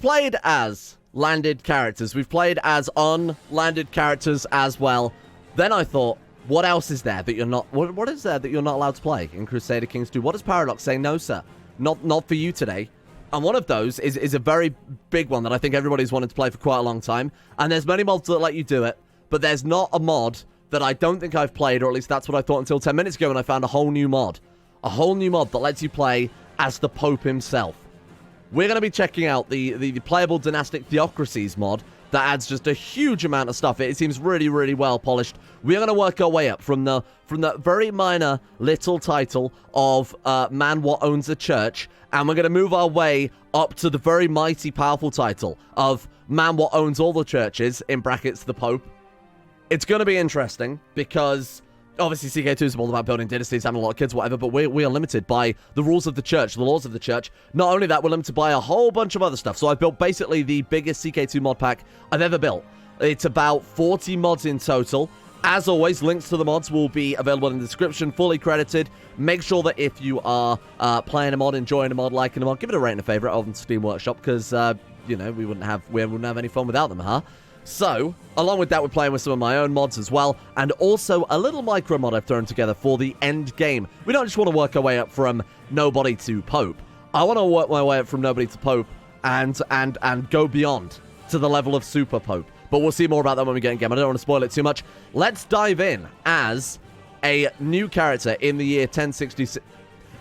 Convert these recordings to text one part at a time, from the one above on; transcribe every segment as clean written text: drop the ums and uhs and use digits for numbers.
played as landed characters. We've played as unlanded characters as well. Then I thought, what else is there that you're not... What is there that you're not allowed to play in Crusader Kings 2? What does Paradox say? No, sir. Not for you today. And one of those is a very big one that I think everybody's wanted to play for quite a long time. And there's many mods that let you do it. But there's not a mod that I don't think I've played, or at least that's what I thought until 10 minutes ago when I found a whole new mod. A whole new mod that lets you play as the Pope himself. We're going to be checking out the Playable Dynastic Theocracies mod that adds just a huge amount of stuff. It seems really, really well polished. We're going to work our way up from the very minor little title of Man What Owns a Church, and we're going to move our way up to the very mighty, powerful title of Man What Owns All the Churches, in brackets, the Pope. It's going to be interesting because... obviously, CK2 is all about building dynasties, having a lot of kids, whatever, but we are limited by the rules of the church, the laws of the church. Not only that, we're limited by a whole bunch of other stuff. So I've built basically the biggest CK2 mod pack I've ever built. It's about 40 mods in total. As always, links to the mods will be available in the description, fully credited. Make sure that if you are playing a mod, enjoying a mod, liking a mod, give it a rate and a favorite over on Steam Workshop, because, you know, we wouldn't have any fun without them, huh? So, along with that, we're playing with some of my own mods as well, and also a little micro mod I've thrown together for the end game. We don't just want to work our way up from nobody to Pope. I want to work my way up from nobody to Pope and go beyond to the level of Super Pope. But we'll see more about that when we get in game. I don't want to spoil it too much. Let's dive in as a new character in the year 1066.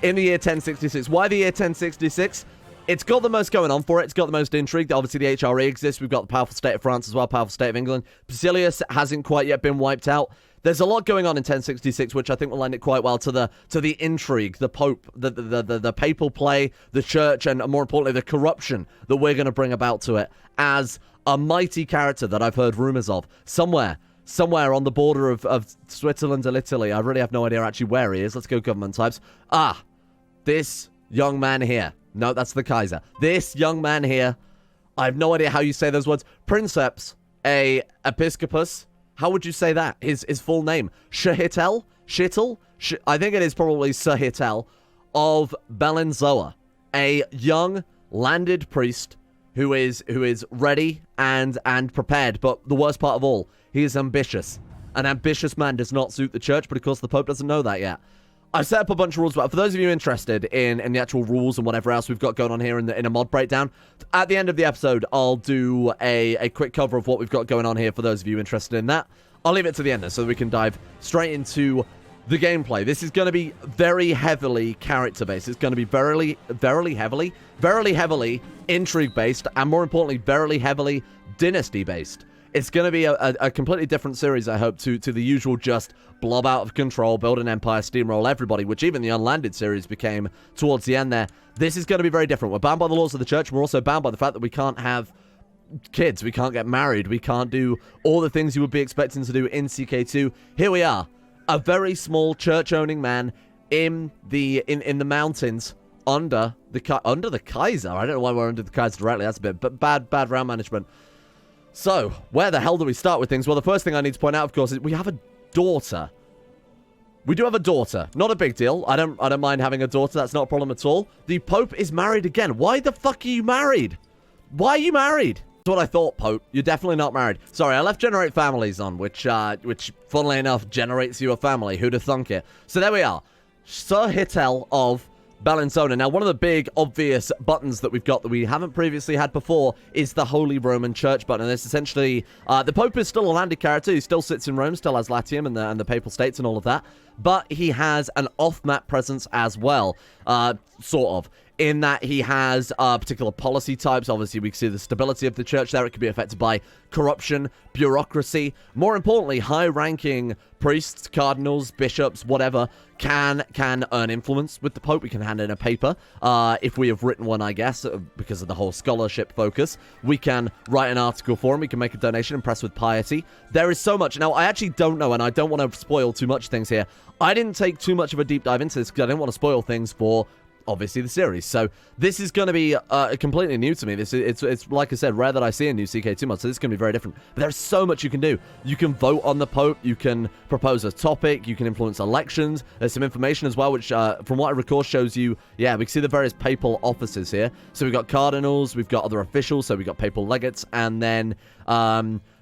In the year 1066. Why the year 1066? It's got the most going on for it. It's got the most intrigue. Obviously, the HRE exists. We've got the powerful state of France as well, powerful state of England. Basilius hasn't quite yet been wiped out. There's a lot going on in 1066, which I think will lend it quite well to the intrigue, the Pope, the papal play, the church, and more importantly, the corruption that we're going to bring about to it as a mighty character that I've heard rumors of somewhere on the border of Switzerland and Italy. I really have no idea actually where he is. Let's go government types. This young man here. No, that's the Kaiser. This young man here, I have no idea how you say those words. Princeps, a Episcopus. How would you say that? His full name. Shittel? I think it is probably Sir Hittel of Bellinzoa. A young landed priest who is ready and prepared. But the worst part of all, he is ambitious. An ambitious man does not suit the church, but of course the Pope doesn't know that yet. I've set up a bunch of rules, but for those of you interested in the actual rules and whatever else we've got going on here in a mod breakdown, at the end of the episode, I'll do a quick cover of what we've got going on here for those of you interested in that. I'll leave it to the end so that we can dive straight into the gameplay. This is going to be very heavily character-based. It's going to be very heavily intrigue-based, and more importantly, very heavily dynasty-based. It's going to be a completely different series, I hope, to the usual just blob out of control, build an empire, steamroll everybody, which even the Unlanded series became towards the end there. This is going to be very different. We're bound by the laws of the church. We're also bound by the fact that we can't have kids. We can't get married. We can't do all the things you would be expecting to do in CK2. Here we are, a very small church-owning man in the mountains under the Kaiser. I don't know why we're under the Kaiser directly. That's a bit bad round management. So, where the hell do we start with things? Well, the first thing I need to point out, of course, is we have a daughter. We do have a daughter. Not a big deal. I don't mind having a daughter. That's not a problem at all. The Pope is married again. Why the fuck are you married? Why are you married? That's what I thought, Pope. You're definitely not married. Sorry, I left Generate Families on, which funnily enough, generates you a family. Who'd have thunk it? So there we are. Sir Hittel of Bellinzoa. Now, one of the big, obvious buttons that we've got that we haven't previously had before is the Holy Roman Church button. And this essentially, the Pope is still a landed character. He still sits in Rome, still has Latium and the Papal States and all of that. But he has an off-map presence as well, sort of, in that he has particular policy types. Obviously, we can see the stability of the church there. It could be affected by corruption, bureaucracy. More importantly, high-ranking priests, cardinals, bishops, whatever, can earn influence with the Pope. We can hand in a paper, if we have written one, I guess, because of the whole scholarship focus. We can write an article for him. We can make a donation, impress with piety. There is so much. Now, I actually don't know, and I don't want to spoil too much things here. I didn't take too much of a deep dive into this because I didn't want to spoil things for obviously the series. So this is going to be completely new to me. It's like I said, rare that I see a new CK2 mod, so this is going to be very different. But there's so much you can do. You can vote on the Pope, you can propose a topic, you can influence elections. There's some information as well, which from what I recall shows you, yeah, we can see the various papal offices here. So we've got cardinals, we've got other officials, so we've got papal legates, and then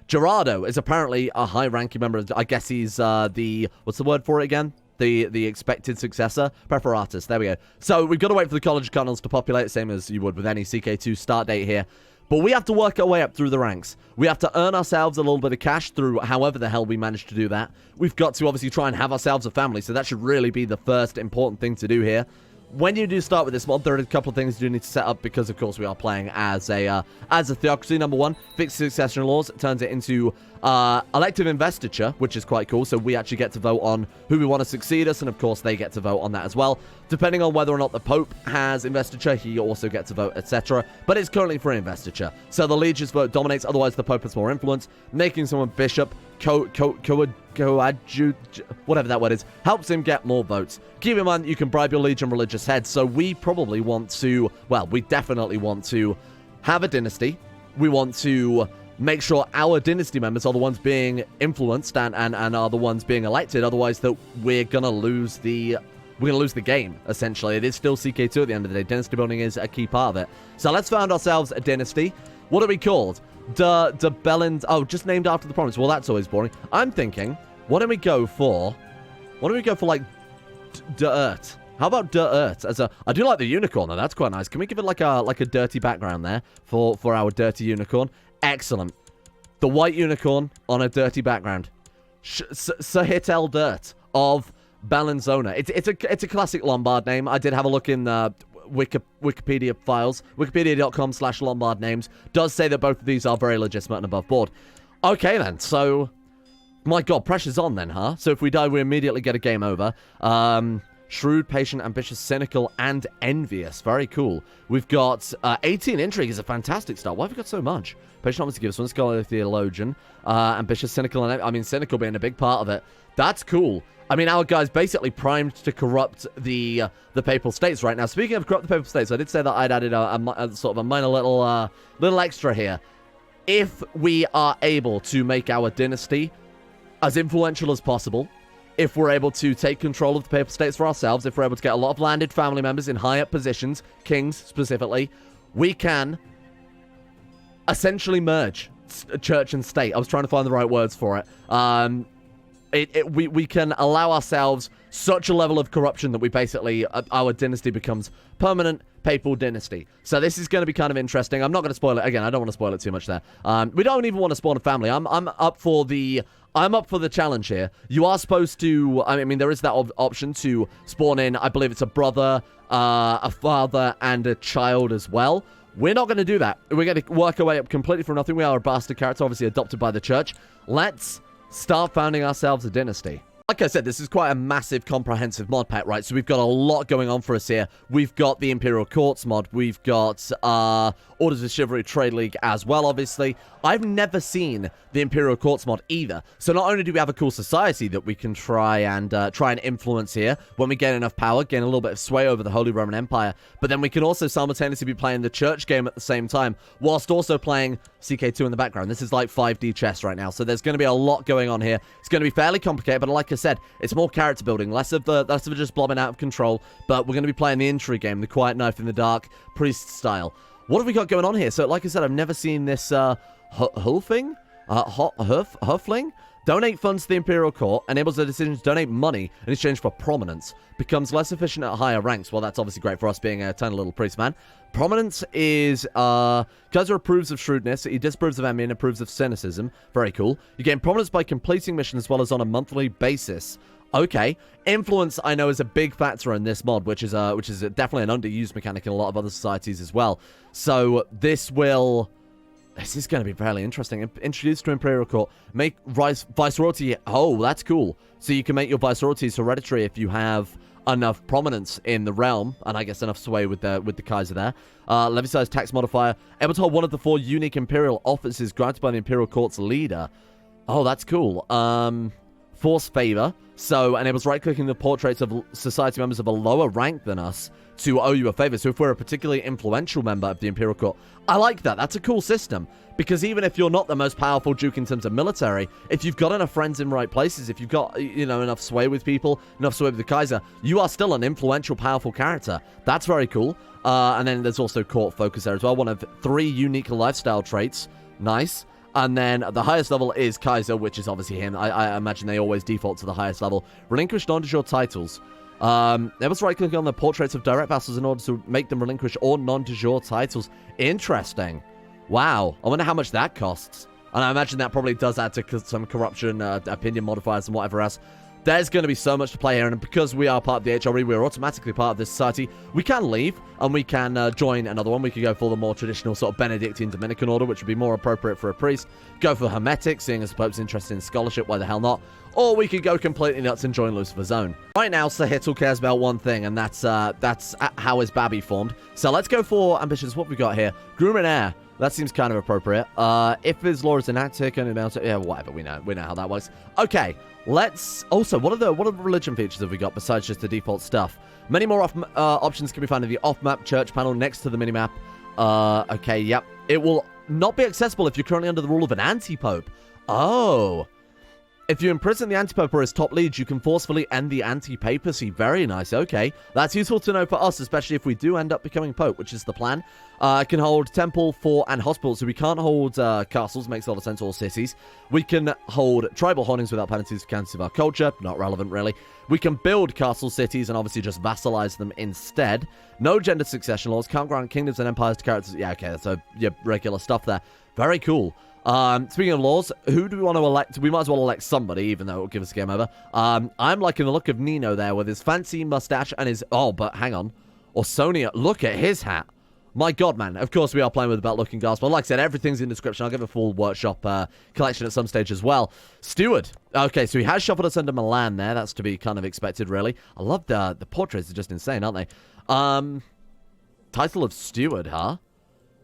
Gerardo is apparently a high-ranking member. I guess he's what's the word for it again? The expected successor. Preparatus. There we go. So we've got to wait for the College of Cardinals to populate, same as you would with any CK2 start date here. But we have to work our way up through the ranks. We have to earn ourselves a little bit of cash through however the hell we manage to do that. We've got to obviously try and have ourselves a family, so that should really be the first important thing to do here. When you do start with this mod, there are a couple of things you do need to set up because, of course, we are playing as a theocracy. Number one, fixed succession laws. It turns it into elective investiture, which is quite cool. So we actually get to vote on who we want to succeed us, and, of course, they get to vote on that as well. Depending on whether or not the Pope has investiture, he also gets to vote, etc. But it's currently free investiture. So the Legion's vote dominates, otherwise the Pope has more influence. Making someone bishop, whatever that word is, helps him get more votes. Keep in mind that you can bribe your Legion religious heads, so we probably want to, well, we definitely want to have a dynasty. We want to make sure our dynasty members are the ones being influenced and are the ones being elected, otherwise that we're gonna lose the game, essentially. It is still CK2 at the end of the day. Dynasty building is a key part of it. So let's found ourselves a dynasty. What are we called? De Bellend. Oh, just named after the province. Well, that's always boring. I'm thinking, why don't we go for like Dirt? How about Dirt? I do like the unicorn though. That's quite nice. Can we give it like a dirty background there for our dirty unicorn? Excellent. The white unicorn on a dirty background. Ratel Dirt of Bellinzona. It's a classic Lombard name. I did have a look in Wikipedia files. Wikipedia.com/Lombard names does say that both of these are very legitimate and above board. Okay then, so my god, pressure's on then, huh? So if we die, we immediately get a game over. Shrewd, patient, ambitious, cynical, and envious. Very cool. We've got 18 intrigue is a fantastic start. Why have we got so much? Patient obviously gives one. Scholarly theologian. Ambitious, cynical, and I mean cynical being a big part of it. That's cool. I mean, our guy's basically primed to corrupt the Papal States right now. Speaking of corrupt the Papal States, I did say that I'd added a sort of a minor little extra here. If we are able to make our dynasty as influential as possible, if we're able to take control of the Papal States for ourselves, if we're able to get a lot of landed family members in high up positions, kings specifically, we can essentially merge church and state. I was trying to find the right words for it. We can allow ourselves such a level of corruption that we basically, our dynasty becomes permanent papal dynasty. So this is going to be kind of interesting. I'm not going to spoil it. Again, I don't want to spoil it too much there. We don't even want to spawn a family. I'm up for the challenge here. You are supposed to, I mean, there is that option to spawn in, I believe it's a brother, a father, and a child as well. We're not going to do that. We're going to work our way up completely from nothing. We are a bastard character, obviously adopted by the church. Let's start founding ourselves a dynasty. Like I said, this is quite a massive, comprehensive mod pack, right? So we've got a lot going on for us here. We've got the Imperial Courts mod. We've got Orders of Chivalry Trade League as well, obviously. I've never seen the Imperial Courts mod either. So not only do we have a cool society that we can try and influence here when we get enough power, gain a little bit of sway over the Holy Roman Empire, but then we can also simultaneously be playing the church game at the same time, whilst also playing CK2 in the background. This is like 5D chess right now, so there's going to be a lot going on here. It's going to be fairly complicated, but like I said, it's more character building, less of just blobbing out of control, but we're going to be playing the intrigue game, the quiet knife in the dark, priest style. What have we got going on here? So, like I said, I've never seen this, Hulfing? Huffling? Donate funds to the Imperial Court, enables the decision to donate money in exchange for prominence, becomes less efficient at higher ranks. Well, that's obviously great for us being a tiny little priest man. Prominence is, Kaiser approves of shrewdness, he disapproves of envy and approves of cynicism. Very cool. You gain prominence by completing missions as well as on a monthly basis. Okay. Influence, I know, is a big factor in this mod, which is definitely an underused mechanic in a lot of other societies as well. So this is going to be fairly interesting. Introduced to Imperial Court. Make viceroyalty. Oh, that's cool. So you can make your viceroyalties hereditary if you have enough prominence in the realm, and I guess enough sway with the Kaiser there. Levy size tax modifier. Able to hold one of the 4 unique Imperial offices granted by the Imperial Court's leader. Oh, that's cool. force favor. So enables right-clicking the portraits of society members of a lower rank than us to owe you a favor. So if we're a particularly influential member of the Imperial Court, I like that. That's a cool system. Because even if you're not the most powerful Duke in terms of military, if you've got enough friends in right places, if you've got, you know, enough sway with people, enough sway with the Kaiser, you are still an influential, powerful character. That's very cool. And then there's also court focus there as well. One of 3 unique lifestyle traits. Nice. And then the highest level is Kaiser, which is obviously him. I imagine they always default to the highest level. Relinquish non-de-jure titles. Able right-click on the portraits of direct vassals in order to make them relinquish all non-de-jure titles. Interesting. Wow. I wonder how much that costs. And I imagine that probably does add to some corruption, opinion modifiers, and whatever else. There's going to be so much to play here, and because we are part of the HRE, we're automatically part of this society. We can leave, and we can join another one. We could go for the more traditional sort of Benedictine Dominican order, which would be more appropriate for a priest. Go for Hermetic, seeing as the Pope's interested in scholarship, why the hell not? Or we could go completely nuts and join Lucifer's Own. Right now, Sir Hittel cares about one thing, and that's how his Babby formed. So let's go for ambitions. What we got here? Groom and Heir. That seems kind of appropriate. If his law is enacted, yeah, whatever. We know how that works. Okay, let's also. What are the religion features have we got besides just the default stuff? Many more options can be found in the off-map church panel next to the minimap. Okay, yep. It will not be accessible if you're currently under the rule of an anti-pope. Oh. If you imprison the anti-pope or his top leads, you can forcefully end the anti-papacy. Very nice. Okay. That's useful to know for us, especially if we do end up becoming pope, which is the plan. Can hold temple, fort, and hospital. So we can't hold castles. Makes a lot of sense. Or cities. We can hold tribal holdings without penalties for counties of our culture. Not relevant, really. We can build castle cities and obviously just vassalize them instead. No gender succession laws. Can't grant kingdoms and empires to characters. Yeah, okay. That's regular stuff there. Very cool. Speaking of laws, who do we want to elect? We might as well elect somebody, even though it will give us a game over. I'm liking the look of Nino there with his fancy mustache and his... Oh, but hang on. Orsonia, look at his hat. My God, man. Of course, we are playing with the belt-looking gospel. Like I said, everything's in the description. I'll give a full workshop collection at some stage as well. Stuart. Okay, so he has shuffled us under Milan there. That's to be kind of expected, really. I love the portraits. Are just insane, aren't they? Title of Stuart, huh?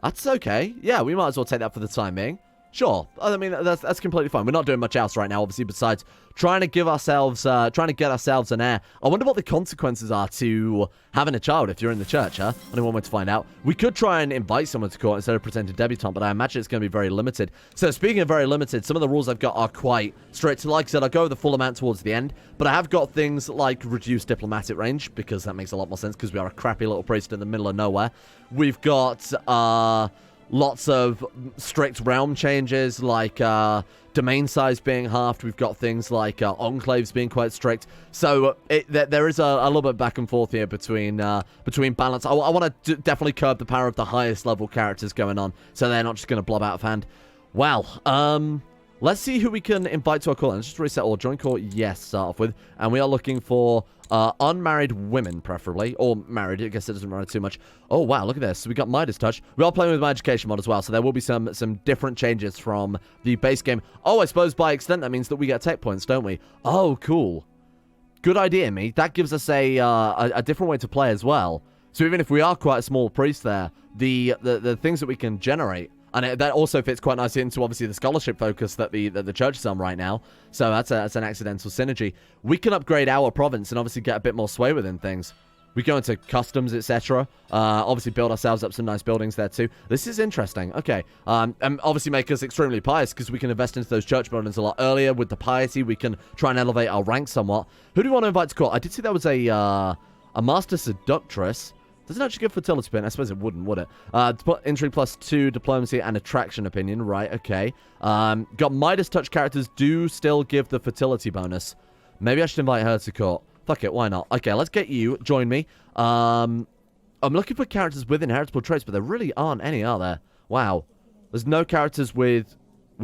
That's okay. Yeah, we might as well take that for the time being. Sure. I mean, that's completely fine. We're not doing much else right now, obviously, besides trying to get ourselves an heir. I wonder what the consequences are to having a child if you're in the church, huh? Only one way to find out. We could try and invite someone to court instead of pretending debutante, but I imagine it's going to be very limited. So speaking of very limited, some of the rules I've got are quite strict. Like I said, I'll go over the full amount towards the end, but I have got things like reduced diplomatic range, because that makes a lot more sense, because we are a crappy little priest in the middle of nowhere. We've got, lots of strict realm changes, like domain size being halved. We've got things like enclaves being quite strict. So there is a little bit back and forth here between balance. I want to definitely curb the power of the highest level characters going on, so they're not just going to blob out of hand. Well, let's see who we can invite to our court. Let's just reset all. Join court, yes, start off with. And we are looking for unmarried women, preferably. Or married, I guess it doesn't matter too much. Oh, wow, look at this. So we got Midas Touch. We are playing with my education mod as well, so there will be some different changes from the base game. Oh, I suppose by extent that means that we get tech points, don't we? Oh, cool. Good idea, me. That gives us a different way to play as well. So even if we are quite a small priest there, the things that we can generate, and that also fits quite nicely into, obviously, the scholarship focus that the church is on right now. So that's an accidental synergy. We can upgrade our province and obviously get a bit more sway within things. We go into customs, etc. Obviously build ourselves up some nice buildings there too. This is interesting. Okay. And obviously make us extremely pious, because we can invest into those church buildings a lot earlier. With the piety, we can try and elevate our rank somewhat. Who do we want to invite to court? I did see there was a master seductress. Doesn't actually give fertility pin. I suppose it wouldn't, would it? Intrigue +2, diplomacy, and attraction opinion. Right, okay. Got Midas Touch characters do still give the fertility bonus. Maybe I should invite her to court. Fuck it, why not? Okay, let's get you. Join me. I'm looking for characters with inheritable traits, but there really aren't any, are there? Wow. There's no characters with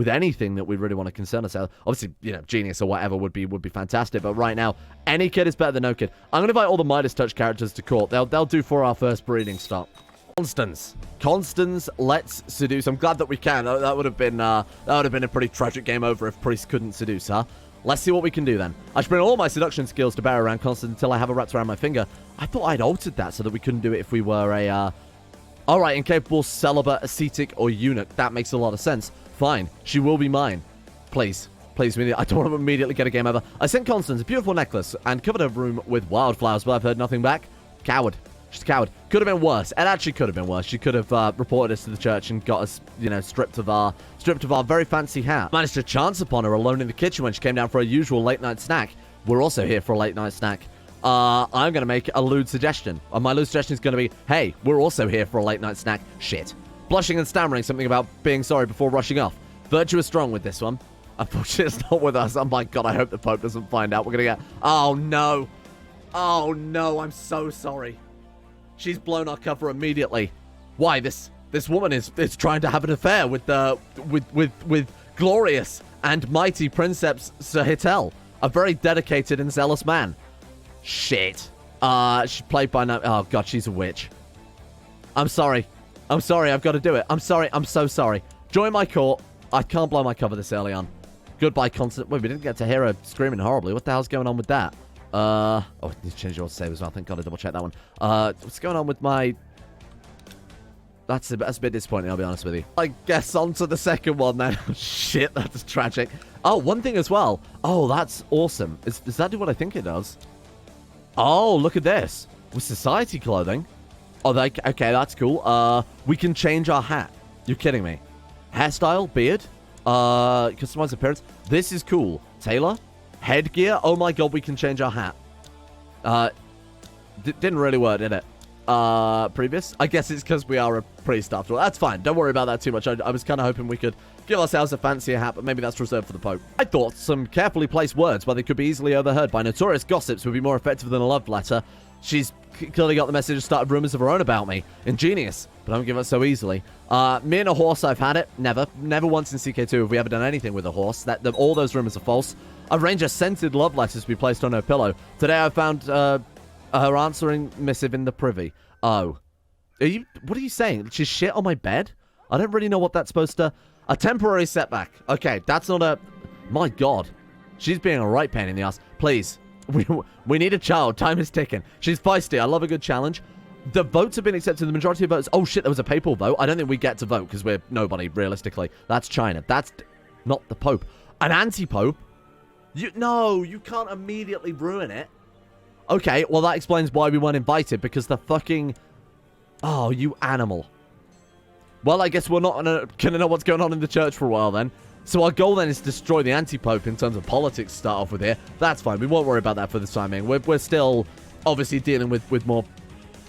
anything that we really want to concern ourselves. Obviously, you know, genius or whatever would be fantastic, but right now, any kid is better than no kid. I'm going to invite all the Midas Touch characters to court. They'll do for our first breeding stock. Constance, let's seduce. I'm glad that we can. That would have been a pretty tragic game over if Priest couldn't seduce her. Let's see what we can do then. I should bring all my seduction skills to bear around Constance until I have her wrapped around my finger. I thought I'd altered that so that we couldn't do it if we were a alright, incapable, celibate, ascetic, or eunuch. That makes a lot of sense. Fine. She will be mine. Please. Please, I don't want to immediately get a game over. I sent Constance a beautiful necklace and covered her room with wildflowers, but I've heard nothing back. Coward. She's a coward. Could have been worse. It actually could have been worse. She could have reported us to the church and got us, stripped of our very fancy hat. Managed to chance upon her alone in the kitchen when she came down for her usual late-night snack. We're also here for a late-night snack. I'm going to make a lewd suggestion. My lewd suggestion is going to be, hey, we're also here for a late-night snack. Shit. Blushing and stammering something about being sorry before rushing off. Virtue is strong with this one. Unfortunately, it's not with us. Oh my god, I hope the Pope doesn't find out. We're going to get... Oh no. Oh no, I'm so sorry. She's blown our cover immediately. Why? This woman is trying to have an affair with glorious and mighty Princeps Sir Ratel, a very dedicated and zealous man. Shit. She's played by no... Oh god, she's a witch. I'm sorry. I'm sorry, I've got to do it. I'm sorry, I'm so sorry. Join my court. I can't blow my cover this early on. Goodbye, Constant. Wait, we didn't get to hear her screaming horribly. What the hell's going on with that? Oh, I need to change your save as well. Thank God I double checked that one. What's going on with my... That's a bit disappointing, I'll be honest with you. I guess on to the second one then. Shit, that's tragic. Oh, one thing as well. Oh, that's awesome. Does that do what I think it does? Oh, look at this. With society clothing. Oh, okay, that's cool. We can change our hat. You're kidding me. Hairstyle, beard, customize appearance. This is cool. Tailor, headgear. Oh my god, we can change our hat. Didn't really work, did it? Previous? I guess it's because we are a priest after all. That's fine. Don't worry about that too much. I was kind of hoping we could give ourselves a fancier hat, but maybe that's reserved for the Pope. I thought some carefully placed words, where they could be easily overheard by notorious gossips, would be more effective than a love letter. She's clearly got the message and started rumors of her own about me. Ingenious, but I don't give up so easily. Me and a horse, I've had it. Never once in CK2 have we ever done anything with a horse. All those rumors are false. A range of scented love letters to be placed on her pillow. Today I found her answering missive in the privy. Oh. What are you saying? She's shit on my bed? I don't really know what that's supposed to... A temporary setback. Okay, that's not a... My god. She's being a right pain in the ass. Please. We need a child. Time is ticking. She's feisty. I love a good challenge. The votes have been accepted. The majority of votes... Oh, shit, there was a papal vote. I don't think we get to vote because we're nobody, realistically. That's China. That's not the Pope. An anti-Pope? No, you can't immediately ruin it. Okay, well, that explains why we weren't invited, because the fucking... Oh, you animal. Well, I guess we're not going to know what's going on in the church for a while, then. So our goal, then, is to destroy the anti-Pope in terms of politics to start off with here. That's fine. We won't worry about that for the time being. We're still, obviously, dealing with more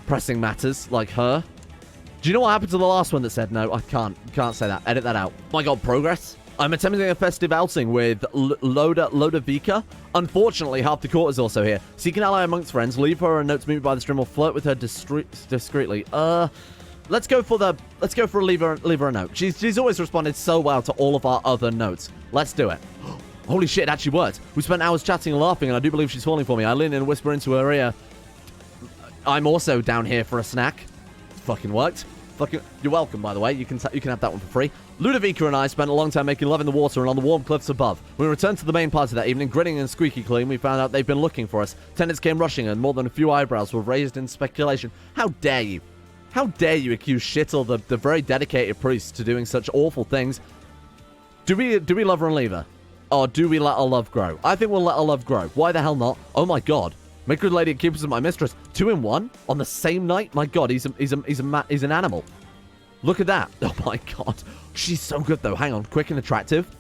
pressing matters, like her. Do you know what happened to the last one that said no? I can't say that. Edit that out. Oh my god, progress. I'm attempting a festive outing with Lodovica. Unfortunately, half the court is also here. Seek an ally amongst friends. Leave her a note to meet me by the stream or flirt with her discreetly. Let's go for leave her a note. She's always responded so well to all of our other notes. Let's do it. Holy shit, it actually worked. We spent hours chatting and laughing, and I do believe she's falling for me. I lean in and whisper into her ear, I'm also down here for a snack. It fucking worked. You're welcome, by the way. You can have that one for free. Ludovica and I spent a long time making love in the water and on the warm cliffs above. When we returned to the main party that evening, grinning and squeaky clean, we found out they'd been looking for us. Tenants came rushing, and more than a few eyebrows were raised in speculation. How dare you? How dare you accuse Shittle, the very dedicated priest, to doing such awful things? Do we love her and leave her? Or do we let our love grow? I think we'll let our love grow. Why the hell not? Oh my god. Make good lady and keep us my mistress. 2 in 1? On the same night? My god, he's an animal. Look at that. Oh my god. She's so good though. Hang on. Quick and attractive.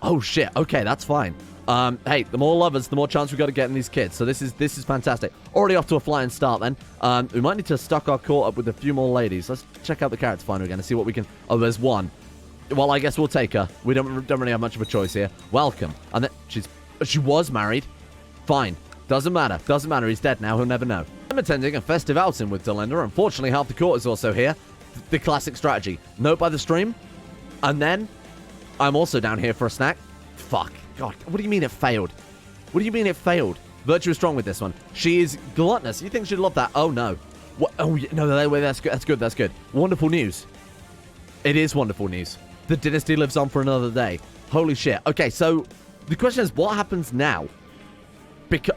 Oh shit. Okay, that's fine. Hey, the more lovers, the more chance we've got to get in these kids. So this is fantastic. Already off to a flying start then. We might need to stock our court up with a few more ladies. Let's check out the character finder again and see what we can... Oh, there's one. Well, I guess we'll take her. We don't really have much of a choice here. Welcome. And then she was married. Fine. Doesn't matter. Doesn't matter. He's dead now. He'll never know. I'm attending a festive outing with Delinda. Unfortunately, half the court is also here. The classic strategy. Note by the stream. And then I'm also down here for a snack. Fuck. God. What do you mean it failed? What do you mean it failed? Virtue is strong with this one. She is gluttonous. You think she'd love that? Oh, no. What? Oh, no. That's good. That's good. That's good. Wonderful news. It is wonderful news. The dynasty lives on for another day. Holy shit. Okay, so the question is, what happens now?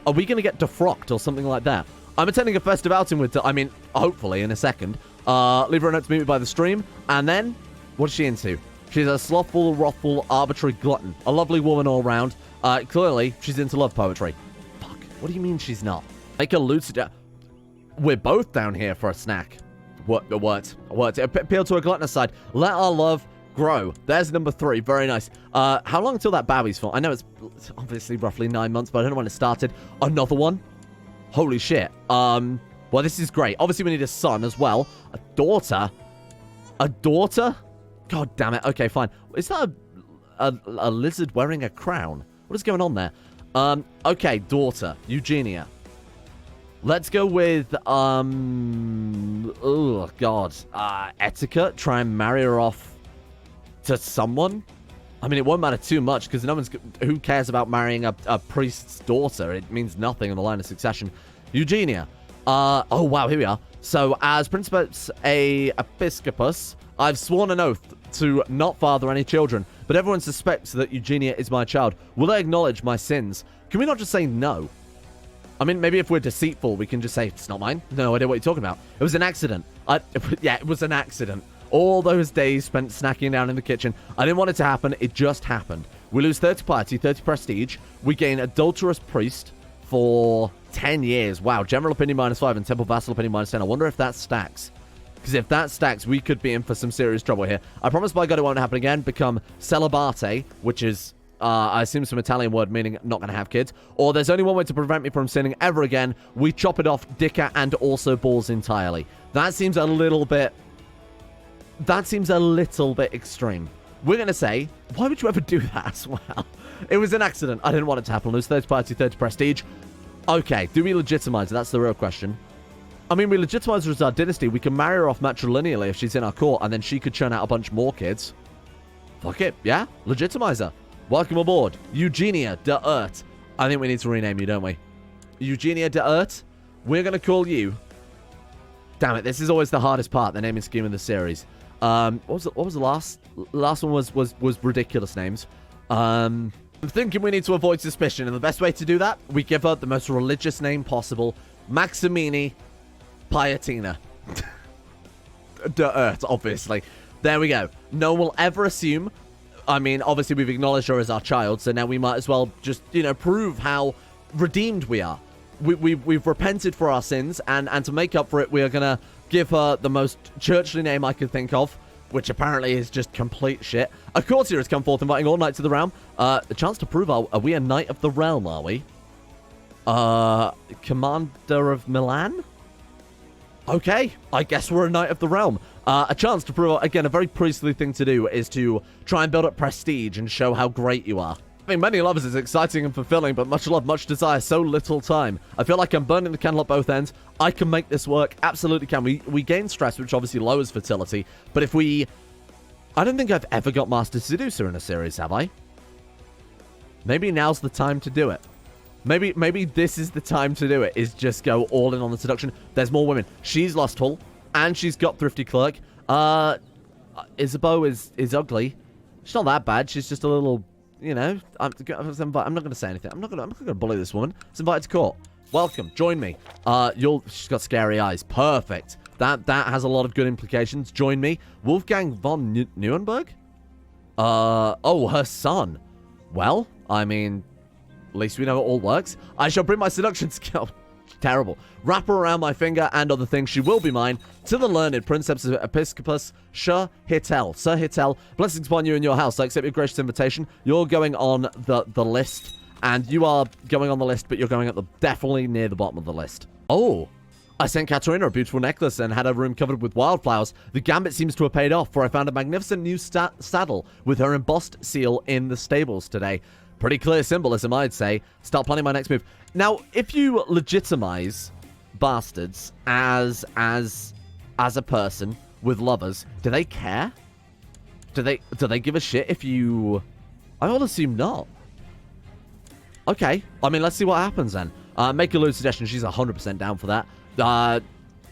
Are we going to get defrocked or something like that? I'm attending a festive outing with... I mean, hopefully, in a second. Leave her a note to meet me by the stream. And then, what is she into? She's a slothful, wrathful, arbitrary glutton. A lovely woman all round. Clearly, she's into love poetry. Fuck. What do you mean she's not? Make a lucid... We're both down here for a snack. Worked. Appeal to a gluttonous side. Let our love grow. There's number 3. Very nice. How long until that baby's for? I know it's obviously roughly 9 months, but I don't know when it started. Another one? Holy shit. Well, this is great. Obviously, we need a son as well. A daughter? A daughter? God damn it. Okay, fine. Is that a lizard wearing a crown? What is going on there? Okay, daughter. Eugenia. Let's go with, oh, God. Etiquette. Try and marry her off to someone. I mean, it won't matter too much, because no one's... Who cares about marrying a priest's daughter? It means nothing in the line of succession. Eugenia. Oh, wow, here we are. So, as Principes Episcopus, I've sworn an oath to not father any children, but everyone suspects that Eugenia is my child. Will they acknowledge my sins? Can we not just say no? I mean, maybe if we're deceitful, we can just say, it's not mine. No idea what you're talking about. It was an accident. Yeah, it was an accident. All those days spent snacking down in the kitchen. I didn't want it to happen. It just happened. We lose 30 piety, 30 prestige. We gain adulterous priest for 10 years. Wow, general opinion -5 and temple vassal opinion -10. I wonder if that stacks. Because if that stacks, we could be in for some serious trouble here. I promise by God it won't happen again. Become celibate, which is... I assume some Italian word meaning not going to have kids. Or there's only one way to prevent me from sinning ever again. We chop it off dicker and also balls entirely. That seems a little bit... That seems a little bit extreme. We're going to say, why would you ever do that as well? It was an accident. I didn't want it to happen. Lose 30 piety, 30 prestige. Okay, do we legitimize it? That's the real question. I mean, we legitimize her as our dynasty. We can marry her off matrilineally if she's in our court, and then she could churn out a bunch more kids. Fuck it. Yeah, legitimize her. Welcome aboard, Eugenia de Urt. I think we need to rename you, don't we? Eugenia de Urt. We're going to call you... Damn it, this is always the hardest part, the naming scheme of the series. What was the last one was ridiculous names. I'm thinking we need to avoid suspicion, and the best way to do that, we give her the most religious name possible. Maximini Pietina. De Urt, obviously. There we go. No one will ever assume... I mean, obviously we've acknowledged her as our child, so now we might as well just, you know, prove how redeemed we are. We've repented for our sins, and to make up for it, we are going to give her the most churchly name I could think of, which apparently is just complete shit. A courtier has come forth inviting all knights of the realm. The chance to prove, are we a knight of the realm, are we? Commander of Milan? Okay, I guess we're a knight of the realm. A chance to prove, again, a very priestly thing to do is to try and build up prestige and show how great you are. Having many lovers is exciting and fulfilling, but much love, much desire, so little time. I feel like I'm burning the candle at both ends. I can make this work. Absolutely can. We gain stress, which obviously lowers fertility. But if we... I don't think I've ever got Master Seducer in a series, have I? Maybe now's the time to do it. Maybe this is the time to do it, is just go all in on the seduction. There's more women. She's lustful, and she's got thrifty clerk. Isabeau is ugly. She's not that bad. She's just a little, you know... I'm not going to say anything. I'm not going to bully this woman. It's invited to court. Welcome. Join me. She's got scary eyes. Perfect. That has a lot of good implications. Join me. Wolfgang von Neuenberg? Oh, her son. Well, I mean... At least we know it all works. I shall bring my seduction skill. Terrible. Wrap her around my finger and other things. She will be mine. To the learned Princeps Episcopus, Sir Ratel. Sir Ratel, blessings upon you and your house. I accept your gracious invitation. You're going on the list. And you are going on the list, but you're going at definitely near the bottom of the list. Oh. I sent Katerina a beautiful necklace and had her room covered with wildflowers. The gambit seems to have paid off, for I found a magnificent new saddle with her embossed seal in the stables today. Pretty clear symbolism, I'd say. Start planning my next move. Now, if you legitimize bastards as a person with lovers, do they care? Do they give a shit if you... I will assume not. Okay. I mean, let's see what happens then. Make a loose suggestion. She's 100% down for that.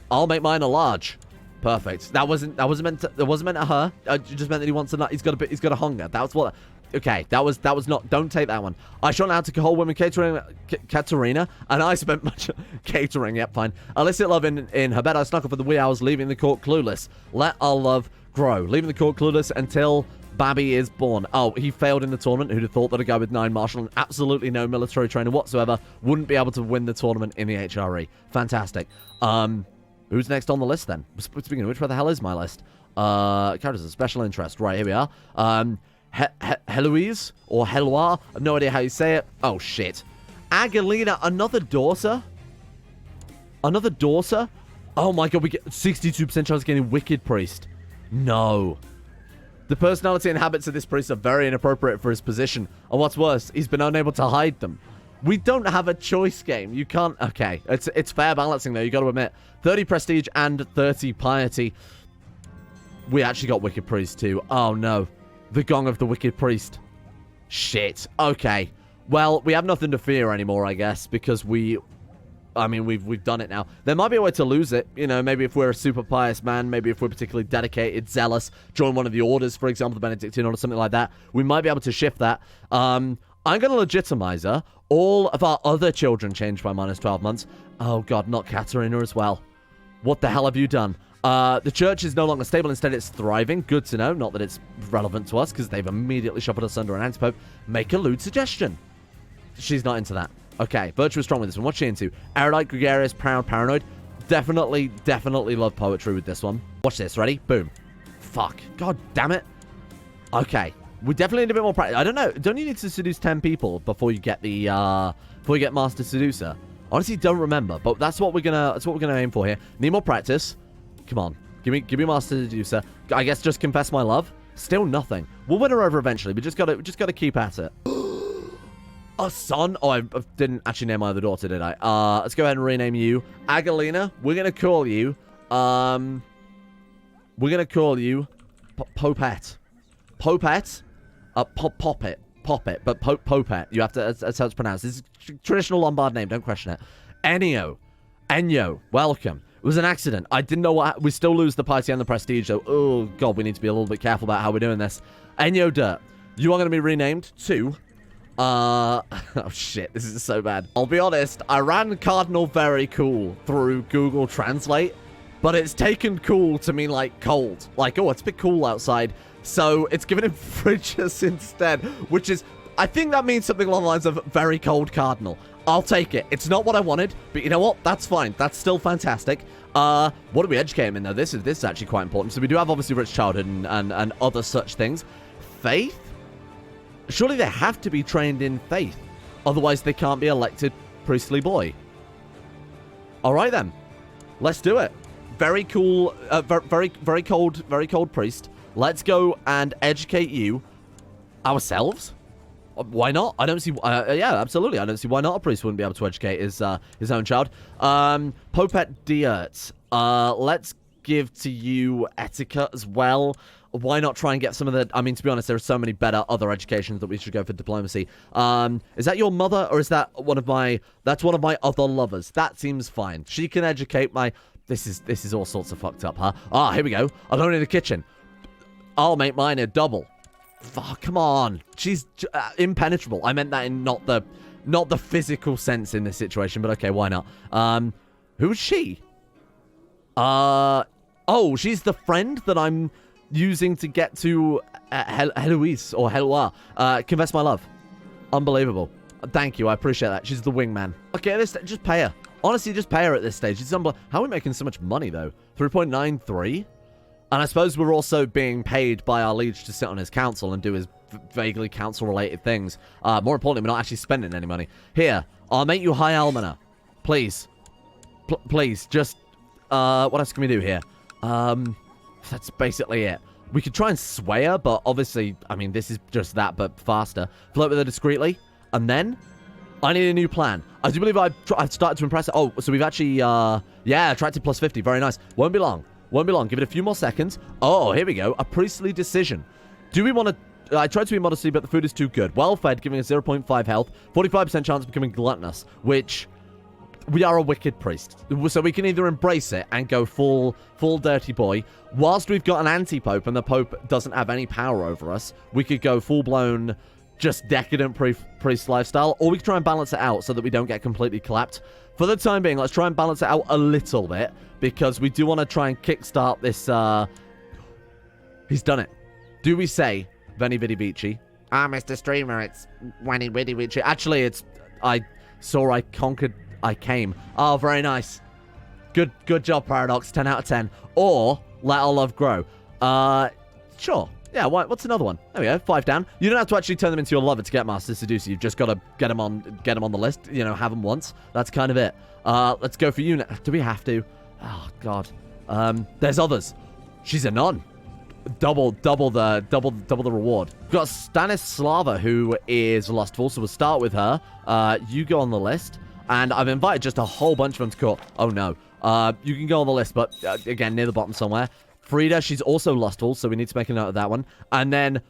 I'll make mine a large. Perfect. That wasn't meant to her. It just meant that he wants a nut. He's got a hunger. That was what... Okay, that was not... Don't take that one. I shall now to whole women Katerina, and I spent much... catering, yep, fine. Illicit love in her bed. I snuck up for the wee hours, leaving the court clueless. Let our love grow. Leaving the court clueless until Babby is born. Oh, he failed in the tournament. Who'd have thought that a guy with 9 martial and absolutely no military training whatsoever wouldn't be able to win the tournament in the HRE. Fantastic. Who's next on the list then? Speaking of which, where the hell is my list? Characters of special interest. Right, here we are. Heloise or Heloise. I have no idea how you say it. Oh, shit. Agalina, another daughter? Another daughter? Oh my god, we get 62% chance of getting Wicked Priest. No. The personality and habits of this priest are very inappropriate for his position. And what's worse, he's been unable to hide them. We don't have a choice game. You can't... Okay, it's fair balancing though, you got to admit. 30 prestige and 30 piety. We actually got Wicked Priest too. Oh no. The Gong of the Wicked Priest. Shit. Okay. Well, we have nothing to fear anymore, I guess, because we've done it now. There might be a way to lose it. You know, maybe if we're a super pious man, maybe if we're particularly dedicated, zealous, join one of the orders, for example, the Benedictine order, something like that. We might be able to shift that. I'm going to legitimize her. All of our other children changed by minus 12 months. Oh, God, not Katerina as well. What the hell have you done? The church is no longer stable. Instead, it's thriving. Good to know. Not that it's relevant to us, because they've immediately shuffled us under an antipope. Make a lewd suggestion. She's not into that. Okay, Virtue is strong with this one. What's she into? Erudite, gregarious, proud, paranoid. Definitely love poetry with this one. Watch this. Ready? Boom. Fuck. God damn it. Okay. We definitely need a bit more practice. I don't know. Don't you need to seduce 10 people before you get the, before you get Master Seducer? Honestly, don't remember. But that's what we're gonna aim for here. Need more practice. Come on. Give me Master Seducer. I guess just confess my love. Still nothing. We'll win her over eventually. We just gotta keep at it. A son? Oh, I didn't actually name my other daughter, did I? Let's go ahead and rename you. Agalina, we're going to call you, Popette. Popette? Poppet, but Popette. You have to, that's how it's pronounced. This is a traditional Lombard name, don't question it. Ennio, welcome. It was an accident. I didn't know what, we still lose the piety and the prestige, though. Oh, God, we need to be a little bit careful about how we're doing this. Ennio Dirt, you are going to be renamed to... oh shit, this is so bad. I'll be honest, I ran Cardinal very cool through Google Translate, but it's taken cool to mean like cold. Like, oh, it's a bit cool outside. So it's given him Frigius instead, which is, I think that means something along the lines of very cold Cardinal. I'll take it. It's not what I wanted, but you know what? That's fine. That's still fantastic. What do we educate him in though? This is actually quite important. So we do have obviously rich childhood and other such things. Faith? Surely they have to be trained in faith. Otherwise, they can't be elected priestly boy. All right, then. Let's do it. Very cool, very cold priest. Let's go and educate you ourselves. Why not? I don't see... yeah, absolutely. I don't see why not a priest wouldn't be able to educate his own child. Popette Diert. Let's give to you etiquette as well. Why not try and get some of the... I mean, to be honest, there are so many better other educations that we should go for diplomacy. Is that your mother, or is that one of my... That's one of my other lovers. That seems fine. She can educate my... This is all sorts of fucked up, huh? Ah, here we go. Alone in the kitchen. I'll make mine a double. Fuck, come on. She's impenetrable. I meant that in not the physical sense in this situation, but okay, why not? Who's she? Oh, she's the friend that I'm using to get to Heloise or Heloise. Confess my love. Unbelievable. Thank you, I appreciate that. She's the wingman. Okay, just pay her. Honestly, just pay her at this stage. It's how are we making so much money, though? 3.93? And I suppose we're also being paid by our liege to sit on his council and do his vaguely council-related things. More importantly, we're not actually spending any money. Here, I'll make you High Almoner. Please. Please, just... what else can we do here? That's basically it. We could try and sway her, but obviously, I mean, this is just that, but faster. Flirt with her discreetly, and then... I need a new plan. I do believe I've started to impress her. Oh, so we've actually, yeah, attracted plus 50. Very nice. Won't be long. Won't be long. Give it a few more seconds. Oh, here we go. A priestly decision. Do we want to... I tried to be modesty, but the food is too good. Well-fed, giving us 0.5 health. 45% chance of becoming gluttonous, which... We are a wicked priest. So we can either embrace it and go full dirty boy. Whilst we've got an anti-pope and the pope doesn't have any power over us, we could go full-blown... just decadent priest lifestyle, or we can try and balance it out so that we don't get completely clapped. For the time being, let's try and balance it out a little bit, because we do want to try and kickstart this, he's done it. Do we say, Veni Vidi Vici. Ah, Mr. Streamer, it's Veni Vidi Vici. Actually, it's I saw, I conquered, I came. Oh, very nice. Good job, Paradox. 10 out of 10. Or Let Our Love Grow. Sure. Yeah, what's another one? There we go, 5 down. You don't have to actually turn them into your lover to get Master Seducer. You've just got to get them on the list. You know, have them once. That's kind of it. Let's go for you. Do we have to? Oh God. There's others. She's a nun. Double the reward. We've got Stanislava, who is lustful, so we'll start with her. You go on the list, and I've invited just a whole bunch of them to court. Oh no. You can go on the list, but again, near the bottom somewhere. Frida, she's also lustful, so we need to make a note of that one. And then,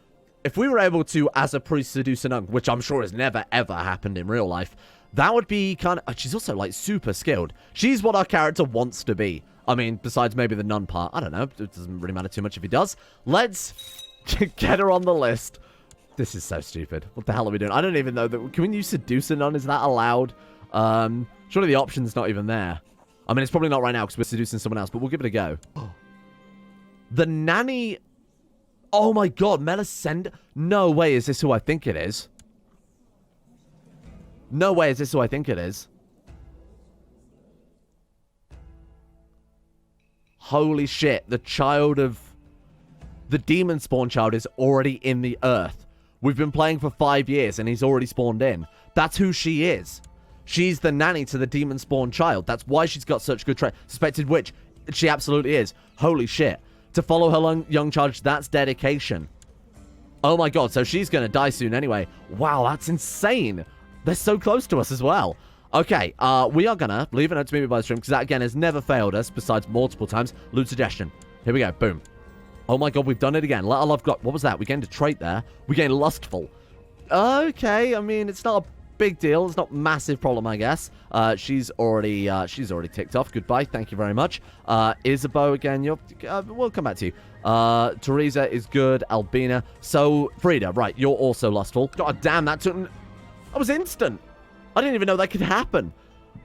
if we were able to, as a priest, seduce a nun, which I'm sure has never, ever happened in real life, that would be kind of... she's also, like, super skilled. She's what our character wants to be. I mean, besides maybe the nun part. I don't know. It doesn't really matter too much if he does. Let's get her on the list. This is so stupid. What the hell are we doing? I don't even know. Can we use seduce a nun? Is that allowed? Surely the option's not even there. I mean, it's probably not right now because we're seducing someone else, but we'll give it a go. The nanny... Oh my God, Melisenda... No way is this who I think it is. No way is this who I think it is. Holy shit, the child of... The demon spawn child is already in the earth. We've been playing for 5 years and he's already spawned in. That's who she is. She's the nanny to the demon spawn child. That's why she's got such good traits. Suspected witch. She absolutely is. Holy shit. To follow her young child, that's dedication. Oh my God, so she's going to die soon anyway. Wow, that's insane. They're so close to us as well. Okay, we are going to leave a note to meet me by the stream, because that, again, has never failed us, besides multiple times. Loot suggestion. Here we go. Boom. Oh my God, we've done it again. Let Our Love Grow. What was that? We gained a trait there. We gained lustful. Okay, I mean, it's not a big deal. It's not a massive problem, I guess. She's already ticked off. Goodbye. Thank you very much. Isabeau, again, we'll come back to you. Teresa is good. Albina. So, Frida, right, you're also lustful. God damn, that was instant. I didn't even know that could happen.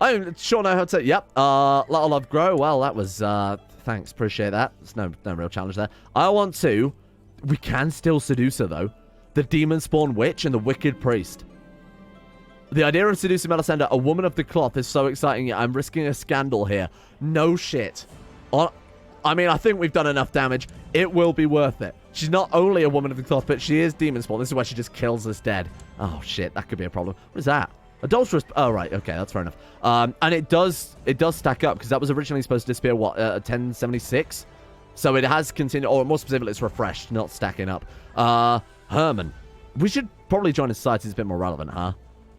I don't sure know how to... Yep. Let Our Love Grow. Well, that was... thanks. Appreciate that. There's no real challenge there. I want to... We can still seduce her, though. The demon spawn witch and the wicked priest. The idea of seducing Melisenda, a woman of the cloth, is so exciting. I'm risking a scandal here. No shit. I mean, I think we've done enough damage. It will be worth it. She's not only a woman of the cloth, but she is demon spawn. This is why she just kills us dead. Oh, shit. That could be a problem. What is that? Adulterous... Oh, right. Okay, that's fair enough. And it does stack up, because that was originally supposed to disappear, what, 1076? So it has continued... Or more specifically, it's refreshed, not stacking up. Herman. We should probably join a society that's a bit more relevant, huh?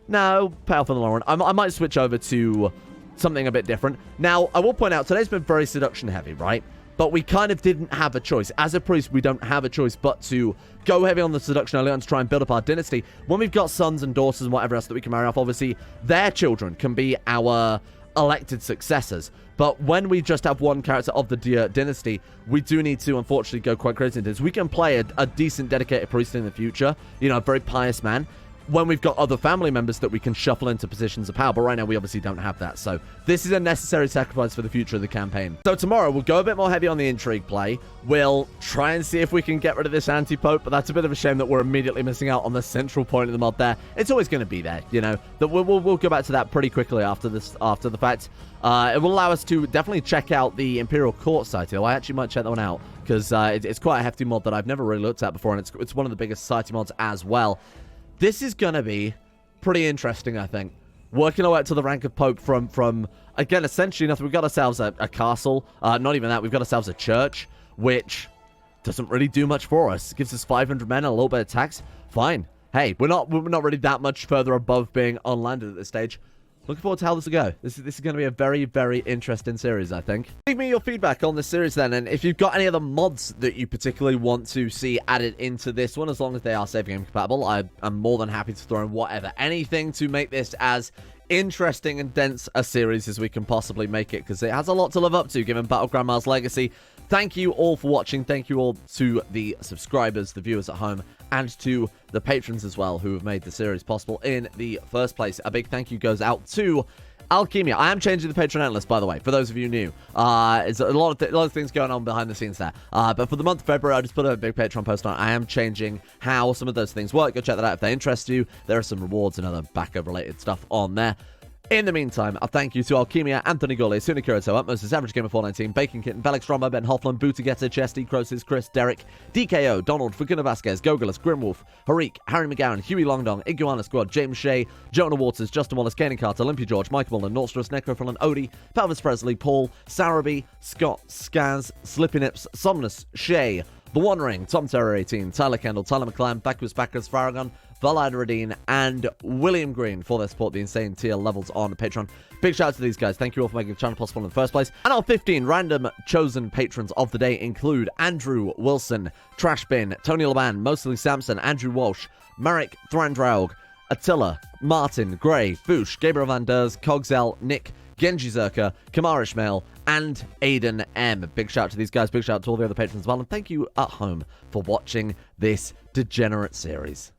No, pay off in the long run. I might switch over to something a bit different. Now, I will point out, today's been very seduction heavy, right? But we kind of didn't have a choice. As a priest, we don't have a choice but to go heavy on the seduction early on to try and build up our dynasty. When we've got sons and daughters and whatever else that we can marry off, obviously, their children can be our elected successors. But when we just have one character of the dynasty, we do need to, unfortunately, go quite crazy into this. We can play a decent, dedicated priest in the future. You know, a very pious man. When we've got other family members that we can shuffle into positions of power. But right now, we obviously don't have that. So this is a necessary sacrifice for the future of the campaign. So tomorrow, we'll go a bit more heavy on the intrigue play. We'll try and see if we can get rid of this anti-pope. But that's a bit of a shame that we're immediately missing out on the central point of the mod there. It's always going to be there, you know. That we'll go back to that pretty quickly after the fact. It will allow us to definitely check out the Imperial Court society. I actually might check that one out, because it's quite a hefty mod that I've never really looked at before. And it's one of the biggest society mods as well. This is going to be pretty interesting, I think. Working our way up to the rank of Pope from again, essentially nothing. We've got ourselves a castle. Not even that. We've got ourselves a church, which doesn't really do much for us. It gives us 500 men and a little bit of tax. Fine. Hey, we're not really that much further above being unlanded at this stage. Looking forward to how this will go. This is going to be a very, very interesting series, I think. Leave me your feedback on this series then, and if you've got any other mods that you particularly want to see added into this one, as long as they are save game compatible, I'm more than happy to throw in whatever. Anything to make this as interesting and dense a series as we can possibly make it, because it has a lot to live up to, given Battle Grandma's legacy. Thank you all for watching. Thank you all to the subscribers, the viewers at home, and to the patrons as well, who have made the series possible in the first place. A big thank you goes out to Alchemia. I am changing the Patreon list, by the way, for those of you new. It's a lot of things going on behind the scenes there. But for the month of February, I just put a big Patreon post on it. I am changing how some of those things work. Go check that out if they interest you. There are some rewards and other backup-related stuff on there. In the meantime, I'll thank you to Alchemia, Anthony Gully, Sunikurato, Utmost, Average Gamer 419, Bacon Kitten, Velix Strombo, Ben Hoffman, Bootagetta, Chesty, Crosis, Chris, Derek, DKO, Donald, Fakuna Vasquez, Gogolus, Grimwolf, Harik, Harry McGowan, Huey Longdong, Iguana Squad, James Shea, Jonah Waters, Justin Wallace, Kanan Carter, Olympia George, Michael Mullen, Nordstress, Necrophilan, Odie, Pelvis Presley, Paul, Saraby, Scott, Skaz, Slippy Nips, Somnus, Shay, The One Ring, Tom Terror 18, Tyler Kendall, Tyler McClam, Bacchus Backers, Farragon, Valide Radine, and William Green for their support, the insane tier levels on Patreon. Big shout out to these guys. Thank you all for making the channel possible in the first place. And our 15 random chosen patrons of the day include Andrew Wilson, Trashbin, Tony Laban, Mostly Samson, Andrew Walsh, Marek Thrandraug, Attila, Martin, Gray, Boosh, Gabriel Van Ders, Cogsel, Nick, Genji Zerka, Kamar Ishmael, and Aiden M. Big shout out to these guys. Big shout out to all the other patrons as well. And thank you at home for watching this degenerate series.